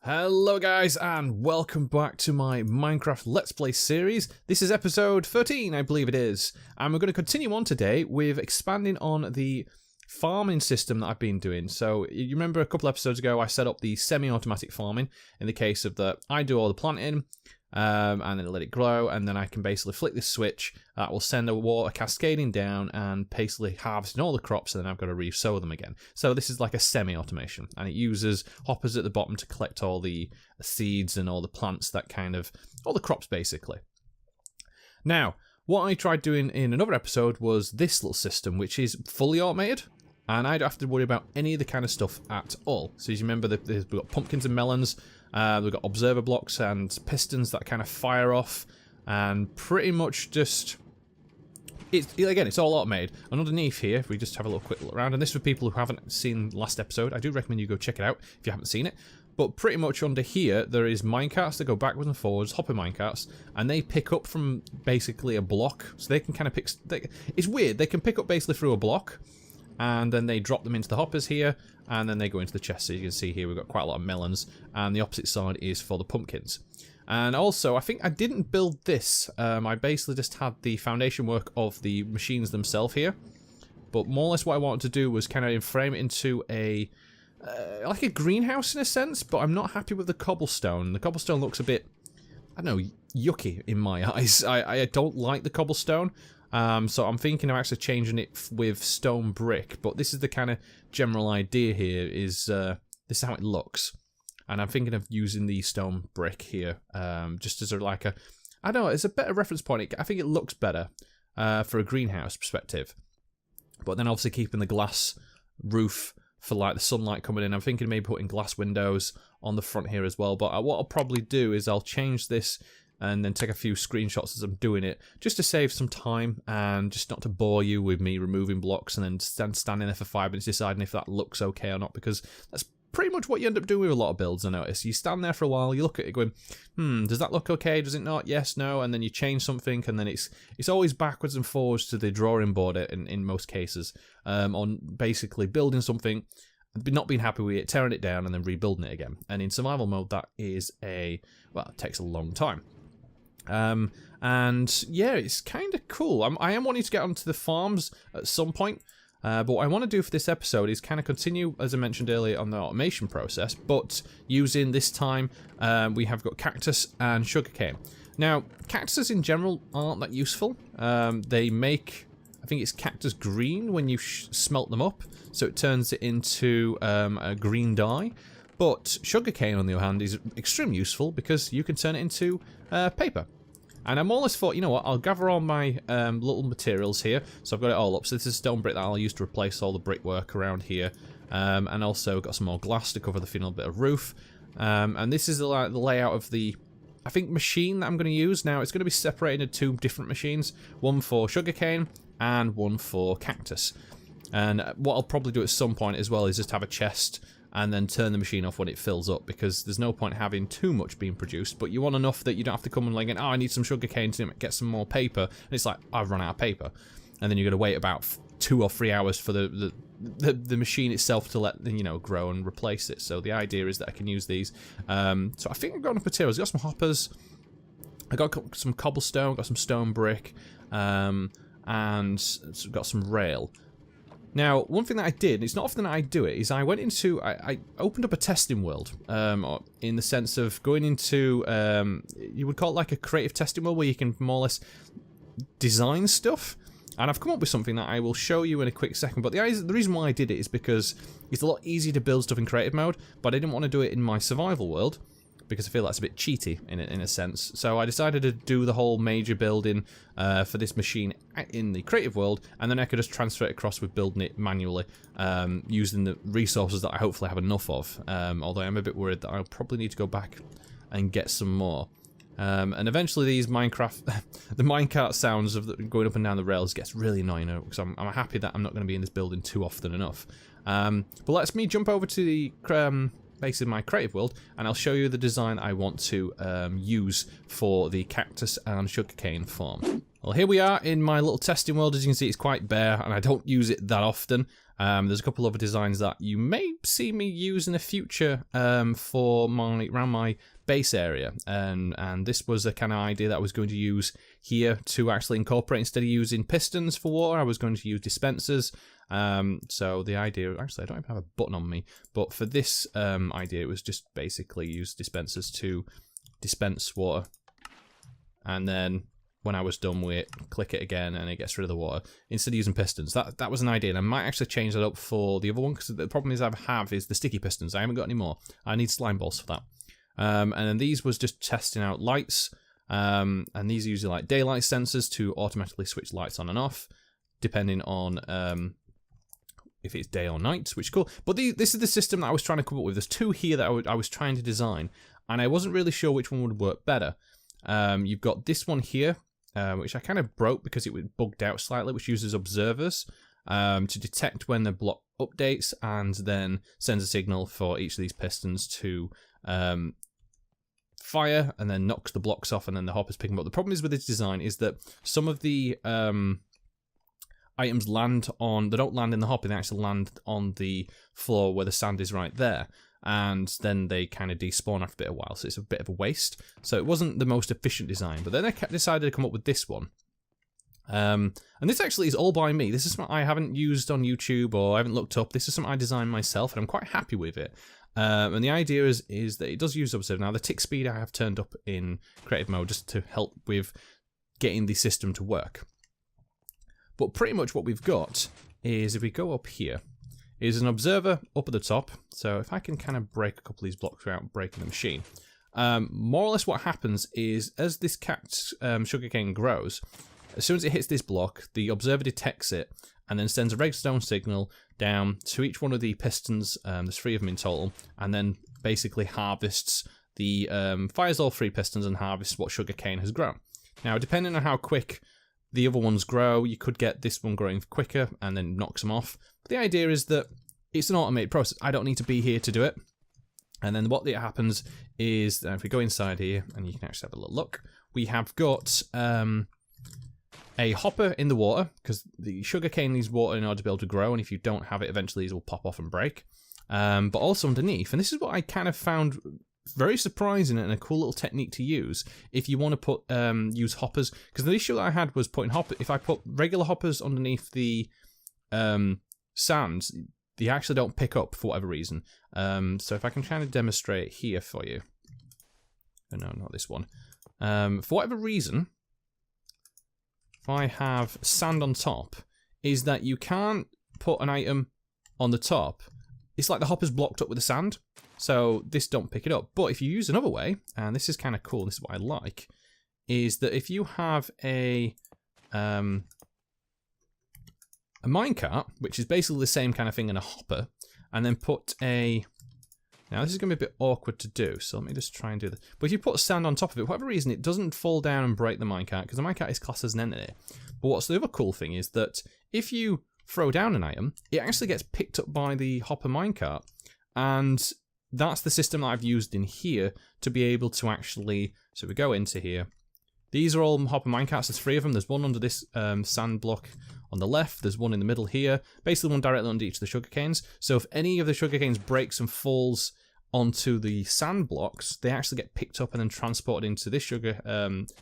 Hello guys and welcome back to my Minecraft Let's Play series. This is episode 13, I believe it is. And we're going to continue on today with expanding on the farming system that I've been doing. So you remember a couple episodes ago I set up the semi-automatic farming in the case of that I do all the planting and then let it grow, and then I can basically flick this switch that will send the water cascading down and basically harvesting all the crops, and then I've got to re-sow them again. So this is like a semi-automation, and it uses hoppers at the bottom to collect all the seeds and all the plants, that kind of, all the crops basically. Now, what I tried doing in another episode was this little system, which is fully automated, and I don't have to worry about any of the kind of stuff at all. So as you remember, we've got pumpkins and melons, we've got observer blocks and pistons that kind of fire off, and pretty much just, it's all automated. And underneath here, if we just have a little quick look around, and this for people who haven't seen last episode, I do recommend you go check it out if you haven't seen it. But pretty much under here, there is minecarts that go backwards and forwards, hopper minecarts, and they pick up from basically a block. So they can kind of pick, it's weird, they can pick up basically through a block, and then they drop them into the hoppers here, and then they go into the chest. So you can see here we've got quite a lot of melons, and the opposite side is for the pumpkins. And also, I think I didn't build this. I basically just had the foundation work of the machines themselves here. But more or less what I wanted to do was kind of frame it into a like a greenhouse in a sense, but I'm not happy with the cobblestone. The cobblestone looks a bit, I don't know, yucky in my eyes. I don't like the cobblestone. So I'm thinking of actually changing it with stone brick, but this is the kind of general idea here, is this is how it looks. And I'm thinking of using the stone brick here, just as like a, I don't know, it's a better reference point. I think it looks better for a greenhouse perspective. But then obviously keeping the glass roof for like the sunlight coming in. I'm thinking maybe putting glass windows on the front here as well. But what I'll probably do is I'll change this and then take a few screenshots as I'm doing it, just to save some time and just not to bore you with me removing blocks and then standing there for 5 minutes deciding if that looks okay or not, because that's pretty much what you end up doing with a lot of builds, I notice. You stand there for a while, you look at it going, does that look okay, does it not, yes, no, and then you change something, and then it's always backwards and forwards to the drawing board in most cases, on basically building something, not being happy with it, tearing it down, and then rebuilding it again. And in survival mode, that is it takes a long time. And yeah, it's kind of cool. I am wanting to get onto the farms at some point, but what I want to do for this episode is kind of continue, as I mentioned earlier, on the automation process, but using this time, we have got cactus and sugarcane. Now, cactuses in general aren't that useful. They make, I think it's cactus green when you smelt them up, so it turns it into a green dye. But sugarcane, on the other hand, is extremely useful because you can turn it into paper. And I more or less thought, you know what, I'll gather all my little materials here. So I've got it all up. So this is stone brick that I'll use to replace all the brickwork around here. And also got some more glass to cover the final bit of roof. And this is the layout of the, I think, machine that I'm going to use. Now, it's going to be separated into 2 different machines. One for sugarcane and one for cactus. And what I'll probably do at some point as well is just have a chest and then turn the machine off when it fills up, because there's no point having too much being produced, but you want enough that you don't have to come and like, oh, I need some sugarcane to get some more paper, and it's like, I've run out of paper, and then you're going to wait about 2 or 3 hours for the machine itself to let, you know, grow and replace it. So the idea is that I can use these. So I think I've got enough materials. I've got some hoppers, I got some cobblestone, got some stone brick, and got some rail. Now, one thing that I did, it's not often that I do it, is I went into, I opened up a testing world, in the sense of going into, you would call it like a creative testing world, where you can more or less design stuff. And I've come up with something that I will show you in a quick second, but the reason why I did it is because it's a lot easier to build stuff in creative mode, but I didn't want to do it in my survival world, because I feel that's a bit cheaty in a sense. So I decided to do the whole major building for this machine in the creative world, and then I could just transfer it across with building it manually, using the resources that I hopefully have enough of, although I'm a bit worried that I'll probably need to go back and get some more. And eventually these Minecraft, the minecart sounds of going up and down the rails gets really annoying, because I'm happy that I'm not going to be in this building too often enough. But let's me jump over to the basically my creative world, and I'll show you the design I want to use for the cactus and sugarcane farm. Well, here we are in my little testing world. As you can see, it's quite bare, and I don't use it that often. There's a couple other designs that you may see me use in the future for around my base area, and this was a kind of idea that I was going to use here to actually incorporate. Instead of using pistons for water, I was going to use dispensers. So the idea, actually I don't even have a button on me, but for this idea it was just basically use dispensers to dispense water, and then when I was done with it, click it again and it gets rid of the water, instead of using pistons. That was an idea, and I might actually change that up for the other one, because the problem is I have is the sticky pistons. I haven't got any more. I need slime balls for that. And then these was just testing out lights, and these are usually like daylight sensors to automatically switch lights on and off, depending on if it's day or night, which is cool. But this is the system that I was trying to come up with. There's two here that I was trying to design, and I wasn't really sure which one would work better. You've got this one here, which I kind of broke because it was bugged out slightly, which uses observers to detect when the block updates, and then sends a signal for each of these pistons to fire, and then knocks the blocks off, and then the hoppers pick them up. The problem is with this design is that some of the items they don't land in the hopper, they actually land on the floor where the sand is right there, and then they kind of despawn after a bit of a while, so it's a bit of a waste. So it wasn't the most efficient design, but then I decided to come up with this one. And this actually is all by me. This is something I haven't used on YouTube or I haven't looked up. This is something I designed myself, and I'm quite happy with it. And the idea is that it does use observe. Now, the tick speed I have turned up in creative mode just to help with getting the system to work. But pretty much what we've got is, if we go up here, is an observer up at the top. So if I can kind of break a couple of these blocks without breaking the machine. More or less what happens is, as this sugarcane grows, as soon as it hits this block, the observer detects it and then sends a redstone signal down to each one of the pistons. There's 3 of them in total, and then basically harvests fires all 3 pistons and harvests what sugarcane has grown. Now, depending on how quick the other ones grow, you could get this one growing quicker and then knocks them off. But the idea is that it's an automated process. I don't need to be here to do it. And then what happens is, if we go inside here, and you can actually have a little look, we have got a hopper in the water, because the sugarcane needs water in order to be able to grow, and if you don't have it, eventually these will pop off and break. But also underneath, and this is what I kind of found very surprising and a cool little technique to use if you want to put use hoppers, because the issue that I had was putting hoppers. If I put regular hoppers underneath the sands, they actually don't pick up for whatever reason. So if I can kind of demonstrate here for you. Oh, no, not this one. For whatever reason, if I have sand on top, is that you can't put an item on the top. It's like the hopper's blocked up with the sand, so this don't pick it up. But if you use another way, and this is kind of cool, this is what I like, is that if you have a minecart, which is basically the same kind of thing in a hopper, and then put a... Now, this is going to be a bit awkward to do, so let me just try and do this. But if you put sand on top of it, for whatever reason, it doesn't fall down and break the minecart, because the minecart is classed as an entity. But what's the other cool thing is that if you throw down an item, it actually gets picked up by the hopper minecart. And that's the system that I've used in here to be able to actually... So we go into here. These are all hopper minecarts. There's 3 of them. There's one under this sand block on the left. There's one in the middle here. Basically, one directly under each of the sugarcanes. So if any of the sugarcanes breaks and falls onto the sand blocks, they actually get picked up and then transported into this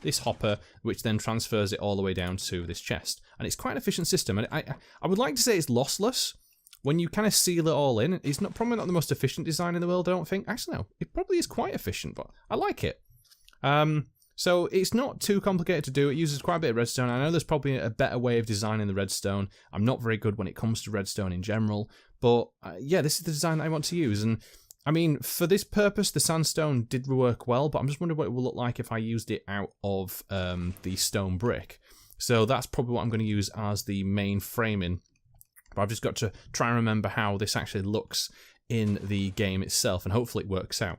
this hopper, which then transfers it all the way down to this chest. And it's quite an efficient system. And I would like to say it's lossless. When you kind of seal it all in, it's probably not the most efficient design in the world, I don't think. Actually, no, it probably is quite efficient, but I like it. So it's not too complicated to do. It uses quite a bit of redstone. I know there's probably a better way of designing the redstone. I'm not very good when it comes to redstone in general, but yeah, this is the design that I want to use. And I mean, for this purpose, the sandstone did work well, but I'm just wondering what it will look like if I used it out of the stone brick. So that's probably what I'm going to use as the main framing. But I've just got to try and remember how this actually looks in the game itself, and hopefully it works out.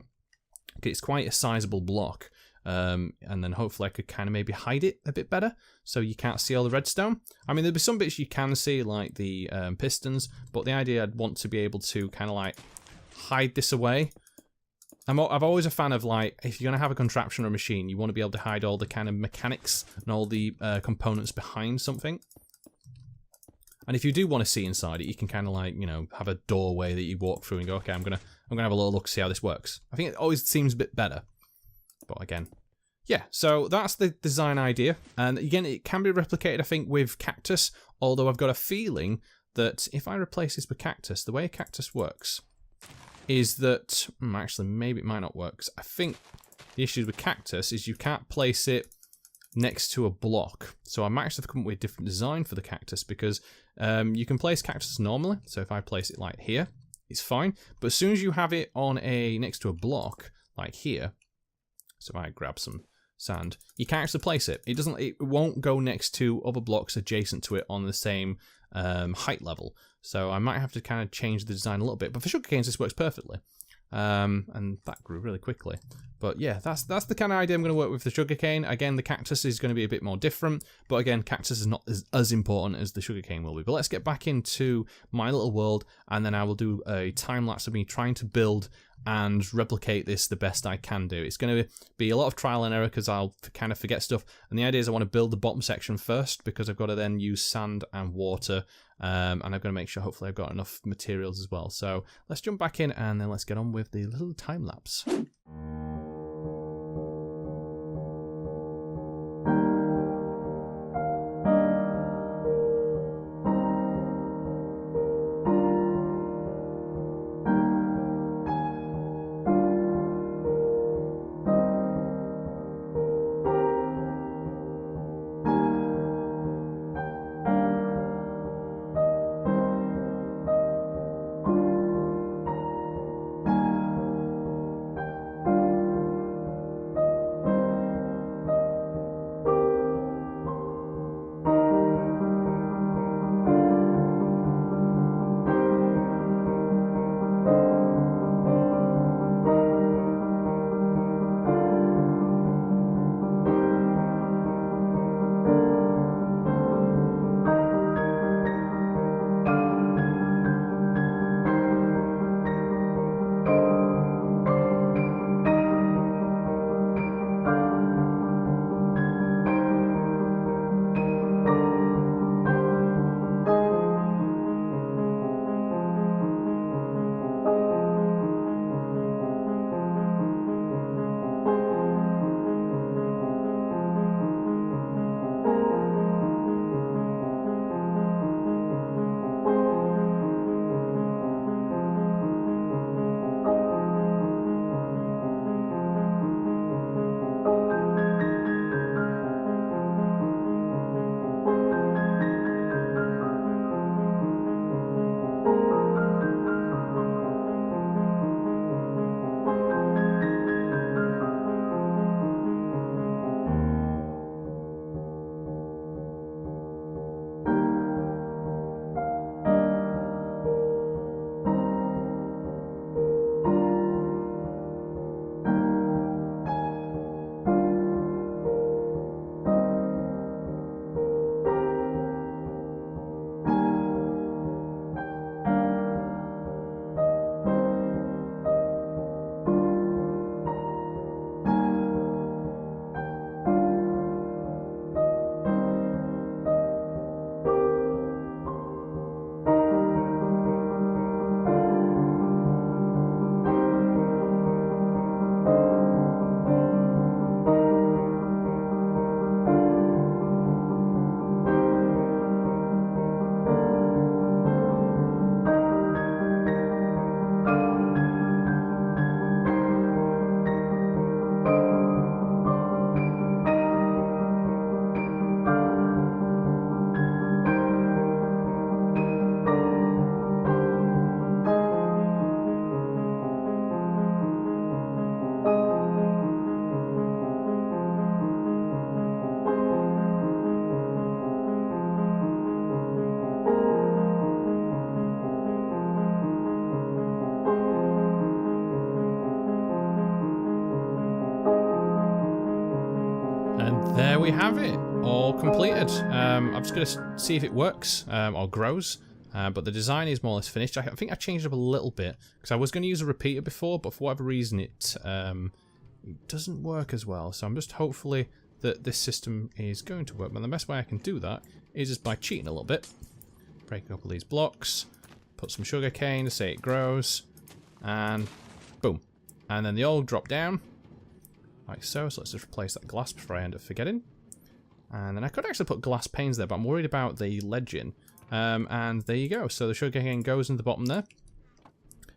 Okay, it's quite a sizable block, and then hopefully I could kind of maybe hide it a bit better, so you can't see all the redstone. I mean, there'll be some bits you can see, like the pistons, but the idea I'd want to be able to kind of like hide this away. I'm always a fan of, like, if you're going to have a contraption or a machine, you want to be able to hide all the kind of mechanics and all the components behind something. And if you do want to see inside it, you can kind of like, you know, have a doorway that you walk through and go, okay, I'm gonna have a little look, see how this works. I think it always seems a bit better. But again, yeah, so that's the design idea. And again, it can be replicated, I think, with cactus, although I've got a feeling that if I replace this with cactus, the way a cactus works is that, actually, maybe it might not work, 'cause I think the issue with cactus is you can't place it next to a block. So I might actually have to come up with a different design for the cactus, because you can place cactus normally. So if I place it like here, it's fine. But as soon as you have it on next to a block, like here, so if I grab some sand, you can't actually place it. It won't go next to other blocks adjacent to it on the same height level. So I might have to kind of change the design a little bit. But for sugarcanes, this works perfectly. And that grew really quickly. But yeah, that's the kind of idea I'm going to work with the sugarcane. Again, the cactus is going to be a bit more different. But again, cactus is not as important as the sugarcane will be. But let's get back into my little world, and then I will do a time-lapse of me trying to build and replicate this the best I can do. It's going to be a lot of trial and error because I'll kind of forget stuff. And the idea is I want to build the bottom section first, because I've got to then use sand and water. And I've got to make sure hopefully I've got enough materials as well. So let's jump back in and then let's get on with the little time lapse. There we have it, all completed. I'm just going to see if it works or grows, but the design is more or less finished. I think I changed it up a little bit because I was going to use a repeater before, but for whatever reason it doesn't work as well. So I'm just hopefully that this system is going to work. But the best way I can do that is just by cheating a little bit. break a couple of these blocks, put some sugar cane to say it grows, and boom. And then they all drop down, like so. So let's just replace that glass before I end up forgetting. And then I could actually put glass panes there, but I'm worried about the ledging. And there you go. So the sugarcane goes in the bottom there.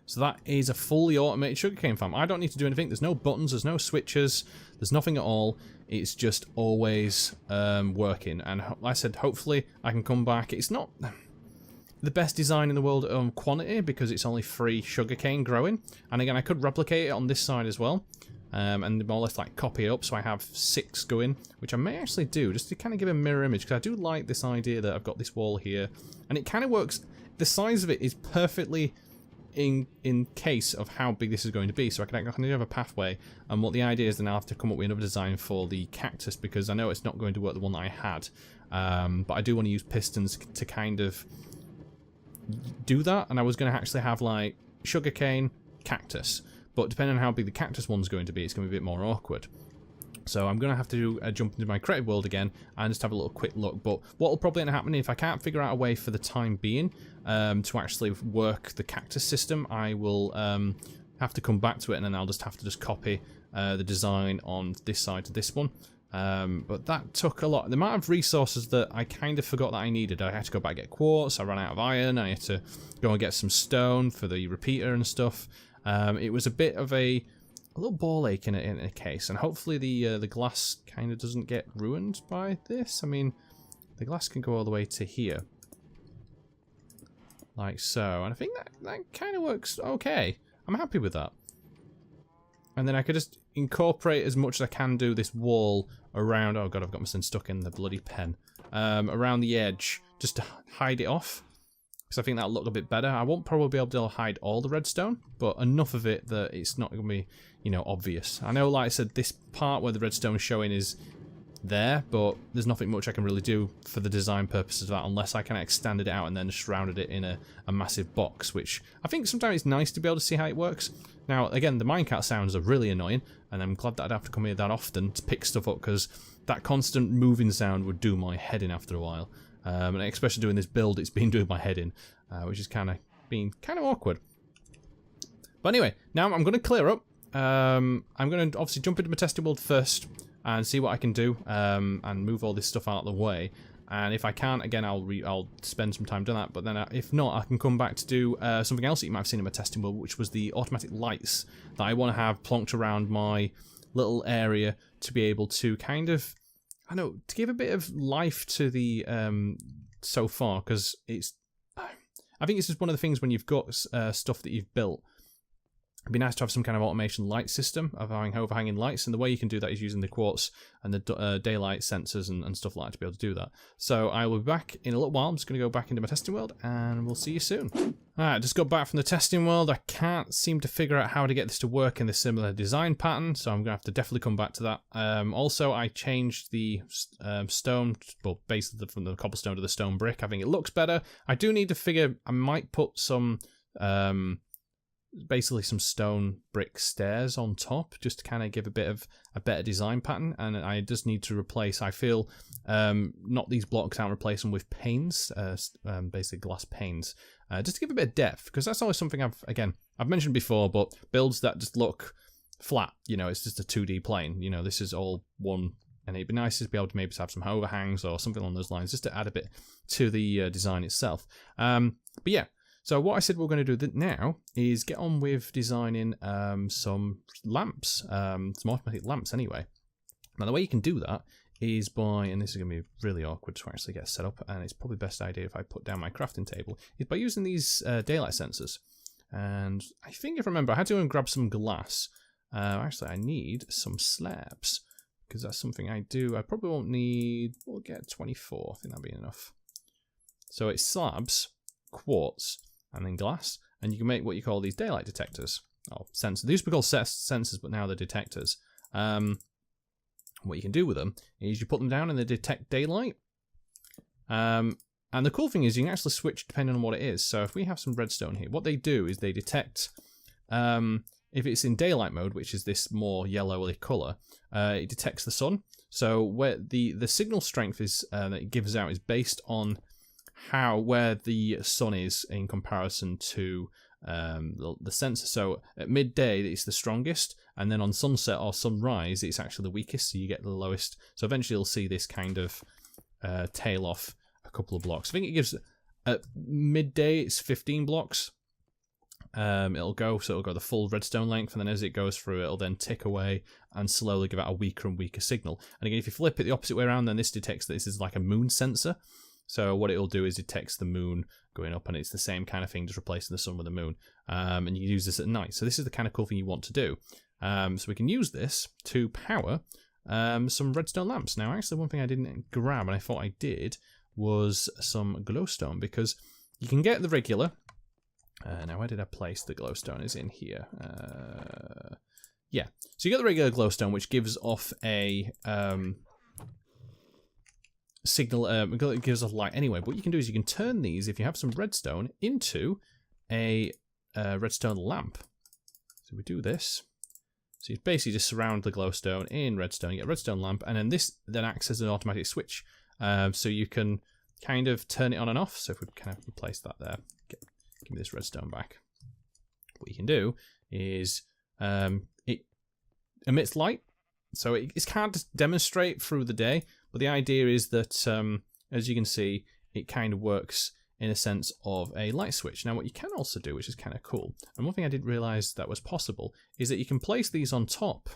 So that is a fully automated sugarcane farm. I don't need to do anything. There's no buttons, there's no switches, there's nothing at all. It's just always working. And like I said, hopefully I can come back. It's not the best design in the world on quantity because it's only 3 sugarcane growing. And again, I could replicate it on this side as well. And more or less like copy it up so I have 6 going, which I may actually do just to kind of give a mirror image, because I do like this idea that I've got this wall here and it kind of works. The size of it is perfectly in case of how big this is going to be, so I can have a pathway. And what the idea is, then I'll have to come up with another design for the cactus, because I know it's not going to work the one that I had, but I do want to use pistons to kind of do that. And I was going to actually have like sugarcane, cactus, but depending on how big the cactus one's going to be, it's going to be a bit more awkward. So I'm going to have to jump into my creative world again and just have a little quick look. But what will probably end up happening, if I can't figure out a way for the time being to actually work the cactus system, I will have to come back to it, and then I'll just have to copy the design on this side to this one. But that took a lot. The amount of resources that I kind of forgot that I needed. I had to go back and get quartz, I ran out of iron, I had to go and get some stone for the repeater and stuff. It was a bit of a little ball ache in a case, and hopefully the glass kind of doesn't get ruined by this. I mean, the glass can go all the way to here, like so, and I think that kind of works okay. I'm happy with that. And then I could just incorporate as much as I can do this wall around. Oh god, I've got my son stuck in the bloody pen. Around the edge, just to hide it off. Because I think that'll look a bit better. I won't probably be able to hide all the redstone, but enough of it that it's not going to be, you know, obvious. I know, like I said, this part where the redstone is showing is there, but there's nothing much I can really do for the design purposes of that unless I kind of extended it out and then surrounded it in a massive box, which I think sometimes it's nice to be able to see how it works. Now, again, the minecart sounds are really annoying, and I'm glad that I'd have to come here that often to pick stuff up, because that constant moving sound would do my head in after a while. And especially doing this build, it's been doing my head in, which is kind of being kind of awkward. But anyway, now I'm going to clear up. I'm going to obviously jump into my testing world first and see what I can do, and move all this stuff out of the way. And if I can't, again, I'll spend some time doing that. But then if not, I can come back to do something else that you might have seen in my testing world, which was the automatic lights that I want to have plonked around my little area to be able to kind of, I don't know, to give a bit of life to the so far, because it's, I think it's just one of the things when you've got stuff that you've built. It'd be nice to have some kind of automation light system of having overhanging lights, and the way you can do that is using the quartz and the daylight sensors and stuff like that to be able to do that. So I will be back in a little while. I'm just going to go back into my testing world, and we'll see you soon. Alright, just got back from the testing world. I can't seem to figure out how to get this to work in the similar design pattern, so I'm going to have to definitely come back to that. Also, I changed the stone, well, basically from the cobblestone to the stone brick. I think it looks better. I do need to figure, I might put some basically some stone brick stairs on top, just to kind of give a bit of a better design pattern. And I just need to replace, I feel, not these blocks out, replace them with panes, basically glass panes, just to give a bit of depth, because that's always something I've mentioned before, but builds that just look flat, you know, it's just a 2D plane, you know, this is all one, and it'd be nice to be able to maybe have some overhangs or something along those lines, just to add a bit to the design itself. But yeah, so what I said we're going to do now is get on with designing some lamps, some automatic lamps anyway. Now the way you can do that is by, and this is going to be really awkward to actually get set up, and it's probably best idea if I put down my crafting table, is by using these daylight sensors. And I think if I remember, I had to go and grab some glass. Actually, I need some slabs, because that's something I do. I probably won't need, we'll get 24, I think that'll be enough. So it's slabs, quartz, and then glass, and you can make what you call these daylight detectors, or sensors. They used to be called sensors, but now they're detectors. What you can do with them is you put them down and they detect daylight. And the cool thing is you can actually switch depending on what it is. So if we have some redstone here, what they do is they detect, if it's in daylight mode, which is this more yellowy colour, it detects the sun. So where the signal strength is that it gives out is based on where the sun is in comparison to the sensor. So at midday it's the strongest, and then on sunset or sunrise it's actually the weakest, so you get the lowest. So eventually you'll see this kind of tail off a couple of blocks. I think it gives, at midday it's 15 blocks. It'll go the full redstone length, and then as it goes through it'll then tick away and slowly give out a weaker and weaker signal. And again, if you flip it the opposite way around, then this detects that this is like a moon sensor. So what it'll do is it detects the moon going up, and it's the same kind of thing, just replacing the sun with the moon. And you can use this at night. So this is the kind of cool thing you want to do. So we can use this to power some redstone lamps. Now, actually, one thing I didn't grab, and I thought I did, was some glowstone, because you can get the regular. Now, where did I place the glowstone? Is in here. Yeah. So you get the regular glowstone, which gives off a signal. It gives off light anyway. But what you can do is you can turn these, if you have some redstone, into a redstone lamp. So we do this. So you basically just surround the glowstone in redstone. You get a redstone lamp, and then this then acts as an automatic switch. So you can kind of turn it on and off. So if we kind of replace that there, give me this redstone back. What you can do is it emits light, so it's hard to demonstrate through the day, but the idea is that, as you can see, it kind of works in a sense of a light switch. Now, what you can also do, which is kind of cool, and one thing I didn't realize that was possible, is that you can place these on top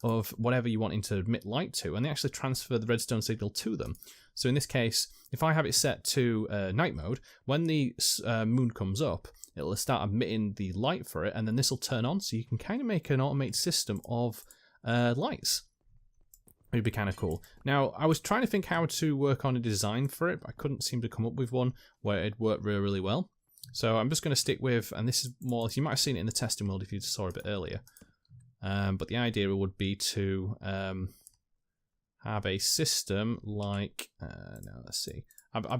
of whatever you want to emit light to, and they actually transfer the redstone signal to them. So in this case, if I have it set to night mode, when the moon comes up, it'll start emitting the light for it, and then this will turn on, so you can kind of make an automated system of lights. It'd be kind of cool. Now, I was trying to think how to work on a design for it, but I couldn't seem to come up with one where it'd work really, really well. So I'm just going to stick with, and this is more, you might have seen it in the testing world if you saw it a bit earlier. But the idea would be to have a system like, now let's see. I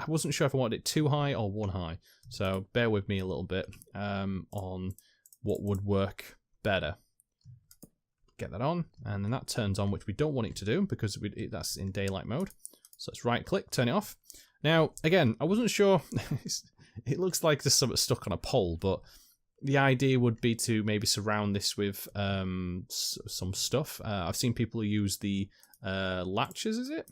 wasn't sure if I wanted it 2 high or 1 high, so bear with me a little bit on what would work better. Get that on, and then that turns on, which we don't want it to do because that's in daylight mode. So let's right click, turn it off. Now, again, I wasn't sure. It looks like there's something stuck on a pole, but the idea would be to maybe surround this with some stuff. I've seen people use the latches, is it?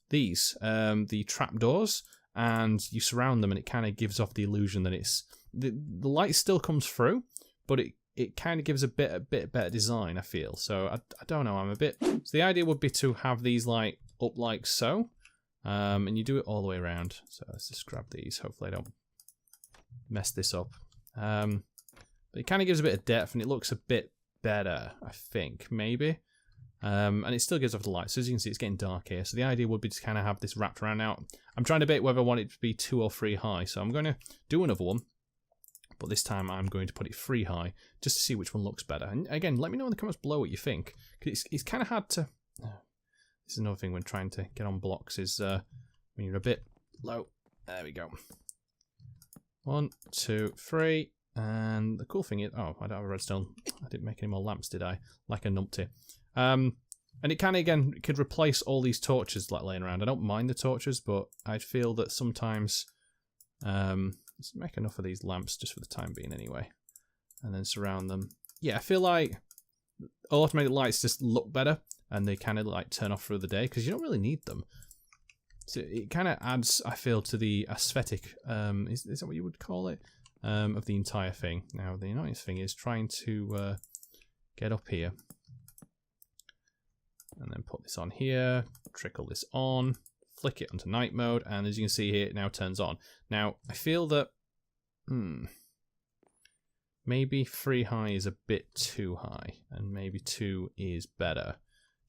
These, the trapdoors, and you surround them, and it kind of gives off the illusion that it's the light still comes through, but it kind of gives a bit better design, I feel. So I don't know, I'm a bit. So the idea would be to have these light up like so, and you do it all the way around. So let's just grab these. Hopefully I don't mess this up. But it kind of gives a bit of depth, and it looks a bit better, I think, maybe. And it still gives off the light. So as you can see, it's getting dark here. So the idea would be to kind of have this wrapped around. Now, I'm trying to debate whether I want it to be 2 or 3 high. So I'm going to do another one. But this time I'm going to put it 3 high, just to see which one looks better. And again, let me know in the comments below what you think. Because it's kind of hard to... This is another thing when trying to get on blocks, is when you're a bit low. There we go. 1, 2, 3. And the cool thing is... Oh, I don't have a redstone. I didn't make any more lamps, did I? Like a numpty. And it kind of, again, it could replace all these torches like laying around. I don't mind the torches, but I feel that sometimes... let's make enough of these lamps just for the time being anyway. And then surround them. Yeah, I feel like automated lights just look better, and they kind of like turn off through the day because you don't really need them. So it kind of adds, I feel, to the aesthetic, is that what you would call it, of the entire thing. Now, the annoying thing is trying to get up here. And then put this on here, trickle this on. Flick it onto night mode, and as you can see here, it now turns on. Now, I feel that maybe 3 high is a bit too high, and maybe 2 is better,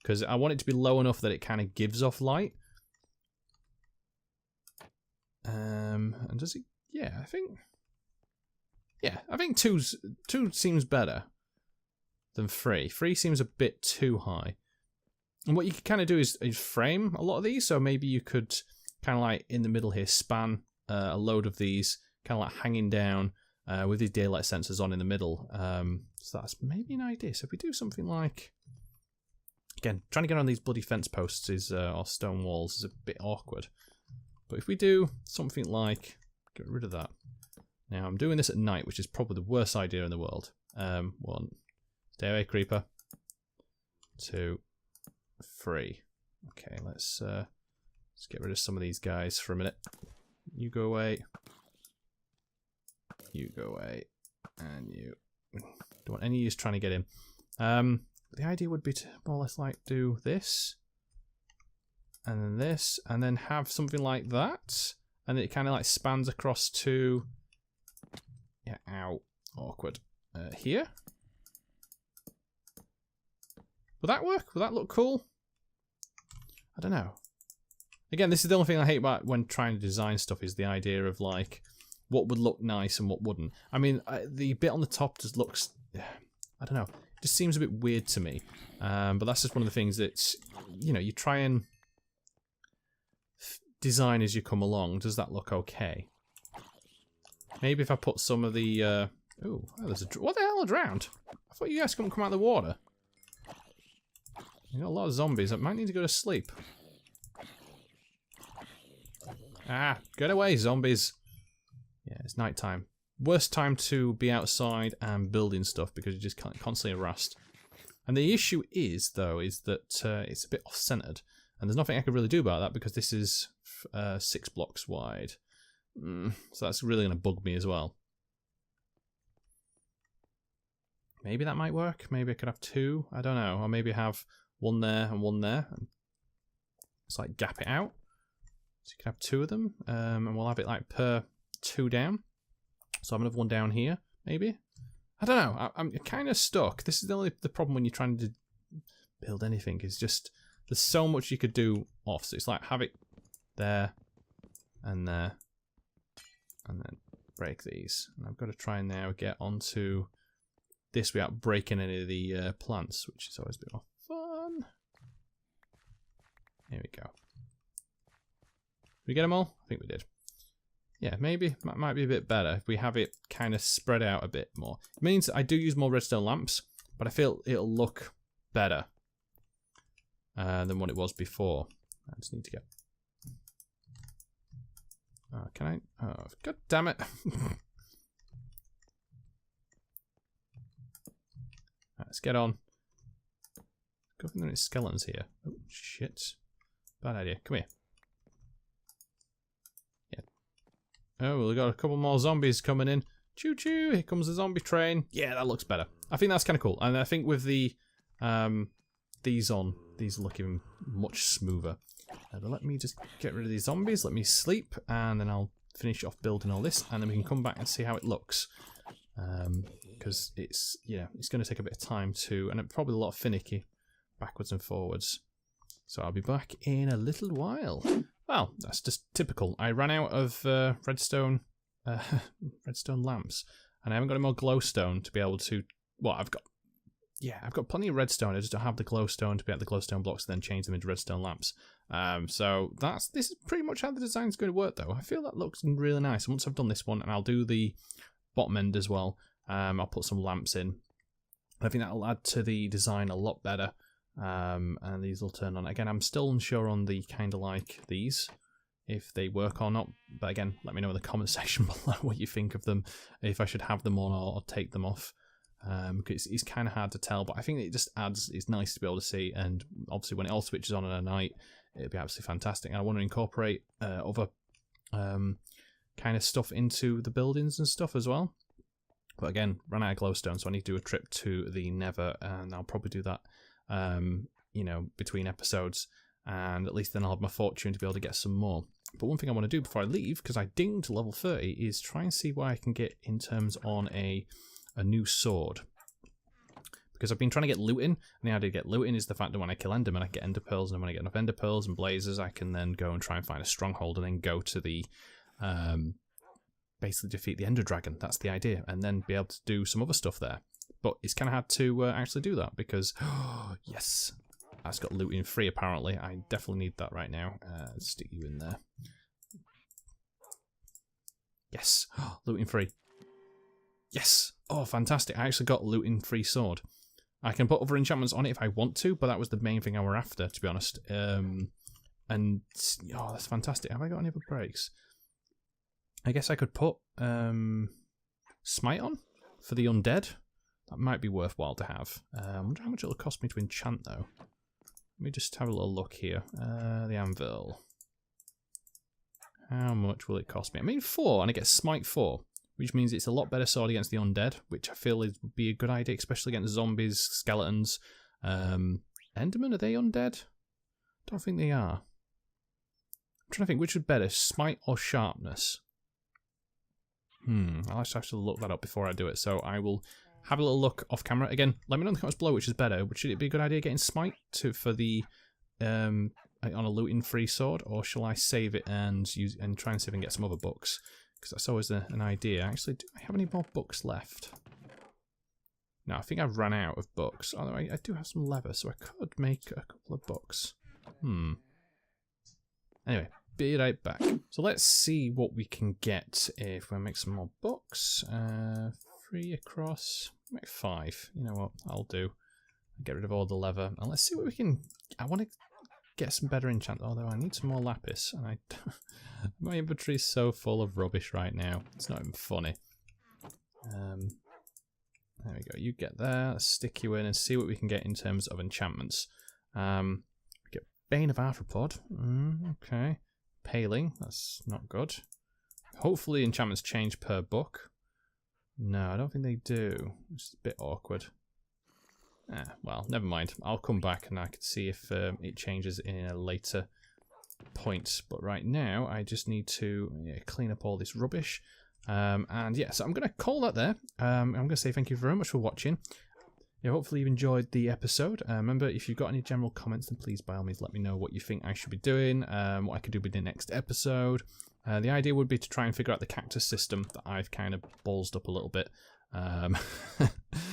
because I want it to be low enough that it kind of gives off light. And does it? Yeah, I think 2 seems better than 3. 3 seems a bit too high. And what you can kind of do is frame a lot of these. So maybe you could kind of like in the middle here span a load of these, kind of like hanging down with these daylight sensors on in the middle. So that's maybe an idea. So if we do something like, again, trying to get on these bloody fence posts is or stone walls is a bit awkward. But if we do something like... Get rid of that. Now, I'm doing this at night, which is probably the worst idea in the world. 1. Stay away, creeper. 2, 3. Okay, let's get rid of some of these guys for a minute. You go away. You go away. And you... Don't want any use trying to get in. The idea would be to more or less like do this. And then this. And then have something like that. And it kind of like spans across to... Yeah, ow. Awkward. Here. Will that work? Will that look cool? I don't know. Again, this is the only thing I hate about when trying to design stuff is the idea of like what would look nice and what wouldn't. I mean, the bit on the top just looks, I don't know, it just seems a bit weird to me. But that's just one of the things that's, you know, you try and design as you come along. Does that look okay? Maybe if I put some of the, oh, there's a, what the hell, a drowned? I thought you guys couldn't come out of the water. You got a lot of zombies. I might need to go to sleep. Ah, get away, zombies. Yeah, it's night time. Worst time to be outside and building stuff because you're just constantly harassed. And the issue is, though, is that it's a bit off-centered. And there's nothing I can really do about that because this is 6 blocks wide. So that's really going to bug me as well. Maybe that might work. Maybe I could have 2. I don't know. Or maybe have 1 there and 1 there. It's like gap it out. So you can have 2 of them. And we'll have it like per 2 down. So I'm going to have 1 down here, maybe. I don't know. I'm kind of stuck. This is the problem when you're trying to build anything. Is just there's so much you could do off. So it's like have it there and there. And then break these. And I've got to try and now get onto this without breaking any of the plants, which is always a bit more fun. Here we go. Did we get them all? I think we did. Yeah, maybe might be a bit better if we have it kind of spread out a bit more. It means I do use more redstone lamps, but I feel it'll look better than what it was before. I just need to get... Oh, can I? Oh, god damn it. Let's get on. Go for the skeletons here. Oh, shit. Bad idea. Come here. Yeah. Oh, we've got a couple more zombies coming in. Choo choo, here comes the zombie train. Yeah, that looks better. I think that's kind of cool. And I think with the these look even much smoother. But let me just get rid of these zombies, let me sleep, and then I'll finish off building all this, and then we can come back and see how it looks. Because it's, yeah, it's going to take a bit of time to, and probably a lot of finicky backwards and forwards. So I'll be back in a little while. Well, that's just typical. I ran out of redstone lamps, and I haven't got any more glowstone to be able to, well, I've got plenty of redstone. I just don't have the glowstone to be at the glowstone blocks and then change them into redstone lamps. So this is pretty much how the design's going to work, though. I feel that looks really nice. And once I've done this one, and I'll do the bottom end as well, I'll put some lamps in. I think that'll add to the design a lot better. And these will turn on. Again, I'm still unsure on the kind of like these, if they work or not. But again, let me know in the comment section below what you think of them, if I should have them on or take them off. Because it's kind of hard to tell, but I think it just adds, it's nice to be able to see, and obviously when it all switches on at a night, it'll be absolutely fantastic. And I want to incorporate other kind of stuff into the buildings and stuff as well. But again, ran out of glowstone, so I need to do a trip to the Nether, and I'll probably do that, you know, between episodes, and at least then I'll have my fortune to be able to get some more. But one thing I want to do before I leave, because I dinged to level 30, is try and see what I can get in terms on a new sword, because I've been trying to get looting, and the idea to get looting is the fact that when I kill endermen I get ender pearls, and when I get enough ender pearls and blazes I can then go and try and find a stronghold and then go to the basically defeat the ender dragon. That's the idea, and then be able to do some other stuff there. But it's kind of hard to actually do that because yes, that's got looting free apparently. I definitely need that right now. Stick you in there. Yes, looting free. Yes! Oh, fantastic. I actually got a looting free sword. I can put other enchantments on it if I want to, but that was the main thing I were after, to be honest. And, oh, that's fantastic. Have I got any other breaks? I guess I could put Smite on for the undead. That might be worthwhile to have. I wonder how much it'll cost me to enchant, though. Let me just have a little look here. The anvil. How much will it cost me? I mean 4, and I get Smite 4, which means it's a lot better sword against the undead, which I feel would be a good idea, especially against zombies, skeletons. Endermen, are they undead? Don't think they are. I'm trying to think which would better, Smite or Sharpness. I'll actually have to look that up before I do it, so I will have a little look off camera. Again, let me know in the comments below which is better. Should it be a good idea getting Smite for the on a looting free sword, or shall I save it and try and see if I can get some other books? Because that's always an idea. Actually, do I have any more books left? No, I think I've run out of books. Although I do have some leather, so I could make a couple of books. Anyway, be right back. So let's see what we can get if we make some more books. 3 across. Make 5. You know what? I'll do. Get rid of all the leather. And let's see what we can... I want to get some better enchant. Although I need some more lapis. And my inventory is so full of rubbish right now. It's not even funny. There we go. You get there. Let's stick you in and see what we can get in terms of enchantments. Get Bane of Arthropod. Okay. Paling. That's not good. Hopefully enchantments change per book. No, I don't think they do. It's a bit awkward. Well, never mind. I'll come back and I can see if it changes in a later point. But right now, I just need to clean up all this rubbish. And yeah, so I'm going to call that there. I'm going to say thank you very much for watching. Yeah, hopefully you've enjoyed the episode. Remember, if you've got any general comments, then please by all means let me know what you think I should be doing, what I could do with the next episode. The idea would be to try and figure out the cactus system that I've kind of ballsed up a little bit.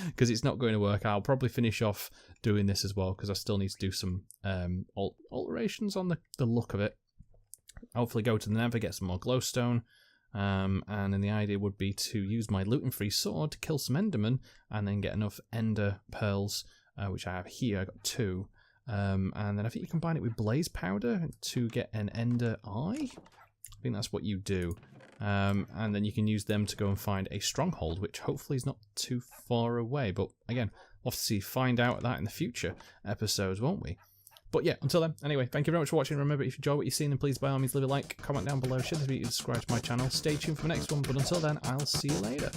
Because it's not going to work. I'll probably finish off doing this as well, because I still need to do some alterations on the look of it. Hopefully go to the Nether, get some more glowstone. And then the idea would be to use my looting free sword to kill some endermen and then get enough ender pearls, which I have here. I got 2. And then I think you combine it with blaze powder to get an ender eye. I think that's what you do. And then you can use them to go and find a stronghold, which hopefully is not too far away. But again, we'll have to find out that in the future episodes, won't we? But yeah, until then, anyway, thank you very much for watching. Remember, if you enjoy what you've seen, then please by all means leave a like, comment down below, share this video, subscribe to my channel. Stay tuned for the next one. But until then, I'll see you later.